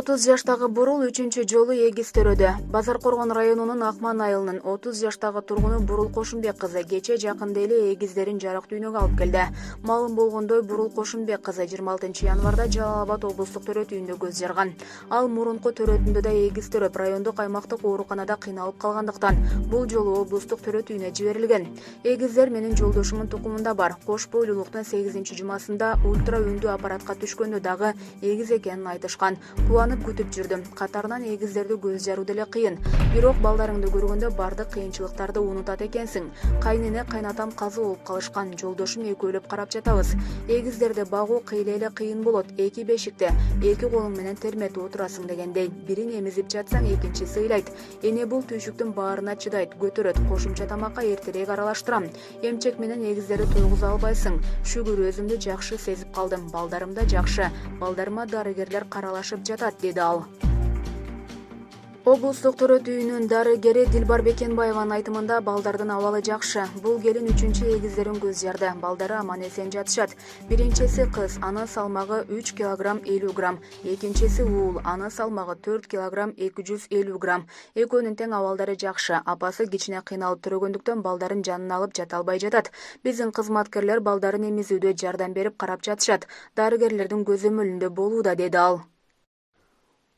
30 жаштагы бурул 3-чү жолу эгиз төрөдө. Базар Коргон районунун Акман айылынын 30 жаштагы тургуну Бурул Кошунбек кызы кече жакында эле эгиздерин жарык дүйнөгө алып келди. Маалым болгондой, Бурул Кошунбек кызы 26 январда Жалал Абад облустук төрөт үйүндө көз жарган. Ал мурунку төрөтүндө да эгиз төрөп, райондук аймактык ооруканада кыйналып калгандыктан бул жолу облустук төрөт үйүнө жиберилген. Эгиздер менин жолдошумун тукумунда бар. Кош бойлуулуктун 8-жумасында ультра үндүү аппаратка түшкөндө дагы эгиз экенин айтышкан. Кубанып күтүп жүрдүм. Катарынан эгиздерди көз жаруу деле кыйын. Бирок балдарыңды көргөндө бардык кыйынчылыктарды унутат экенсиң. Кайнене, кайнатам казы болуп калышкан. Жолдошум экөөлөп карап жатабыз. Эгиздерди багуу кыйла эле кыйын болот. Эки бешикте, эки колуң менен терметип отурасың дегендей. Бирин эмизип жатсаң, экинчиси ыйлайт. Эне бул түйшүктүн баарына чыдайт, көтөрөт. Кошумча тамакка эртерээк аралаштырам. Эмчек менен эгиздерди тойгуза албайсың. Шүгүр, өзүмдү жакшы сезип калдым. Балдарым да жакшы. Балдарыма дарыгерлер каралашып жатат, деди ал. Облустук төрөт үйүнүн дарыгери Дилбар Бекенбаеванын айтымында балдардын абалы жакшы. Бул келин 3-чү эгиздерин көз жарды. Балдары аман-эсен жатышат. Биринчиси кыз, анын салмагы 3 кг 50 грамм. Экинчиси уул, анын салмагы 4 кг 250 грамм. Экөөнүн тең абалдары жакшы. Апасы кичине кыйналып төрөгөндүктөн балдарын жанына алып жата албай жатат. Биздин кызматкерлер балдарын эмизүүдө жардам берип карап жатышат. Дарыгерлердин көзөмөлүндө болууда, деди ал.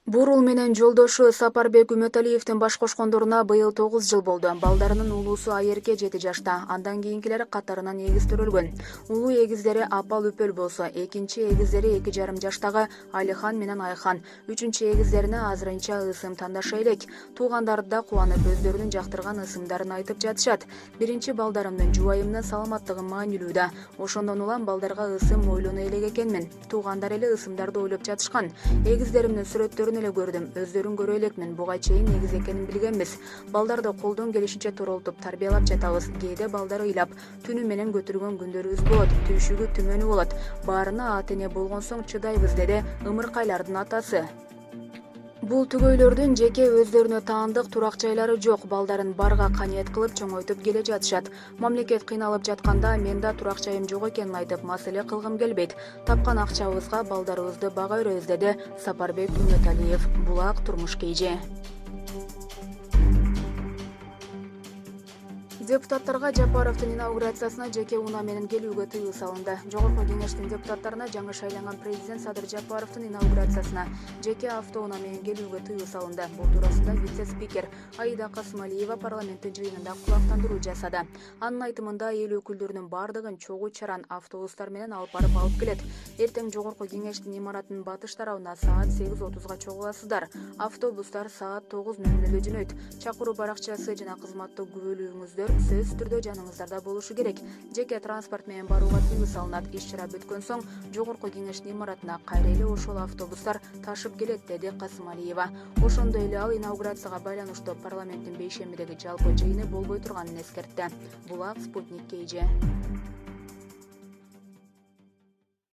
Бурул менен жолдошу Сапарбек Үмөталиевдин баш кошкондоруна быйыл 9 жыл болду. Балдарынын улуусу Айерке 7 жашта, андан кийинкилери катарынан эгиз төрөлгөн. Улуу эгиздери апал-үпөл болсо, экинчи эгиздери 2,5 жаштагы Алихан менен Айхан, үчүнчү эгиздерине азырынча ысым тандаша элек. Туугандары да кубанып өздөрүнүн жактырган ысымдарын айтып жатышат. Биринчи балдарымдын, жубайымдын саламаттыгы маанилүү да. Ошондон улам балдарга ысым ойлоно элек экенмин. Туугандар эле ысымдарды ойлоп жатышкан. Эгиздеримдин сүрөттөрүн эле көрдүм, өздөрүн көрө элекмин. Буга чейин эгиз экенин билгенбиз. Балдарды колдон келишинче турултуп тарбиялап жатабыз. Кээде балдар ыйлап, түнү менен көтөргөн күндөрүбүз болот, түйшүгү түмөнү болот. Баарына ата эне болгон соң чыдайбыз, деди Ымыркайлардын атасы. Бул түгөйлөрдүн жеке өздөрүнө таандык турак жайлары жок. Балдарын барга каниет кылып чоңойтуп келе жатышат. Мамлекет кыйналып жатканда мен да турак жайым жок экенин айтып, маселе кылгым келбейт. Тапкан акчабызга балдарыбызды бага беребиз, деди Сапарбек Үмөталиев. Булак турмуш KG. Депутаттарга Жапаровдун инаугурациясына жеке унаа менен келүүгө тыюу салынды. Жогорку кеңештин депутаттарына жаңы шайланган президент Садыр Жапаровдун инаугурациясына жеке автоунаа менен келүүгө тыюу салынды. Бул туурасында вице-спикер Аида Касымалиева парламенттин жыйынында кулактандыруу жасады. Анын айтымында эл өкүлдөрүнүн бардыгын чогуу чаран автобустар менен алып келет. Эртең жогорку кеңештин имаратынын батыш тарабына саат 8:30 чогуласыздар. Автобустар саат 9:00 жөнөйт. Чакыруу баракчасы жана кызматтык күбөлүгүңүздөр сөзсүз түрдө жаныңыздарда болушу керек. Жеке транспорт менен барууга тыюу салынат. Иш-чара бүткөн соң жогорку кеңештин имаратына кайра эле ошол автобустар ташып келет, деди Касымалиева. Ошондой эле ал инаугурацияга байланыштуу парламенттин бейшембидеги жалпы жыйыны болбой турганын эскертти. Булак Спутник KG.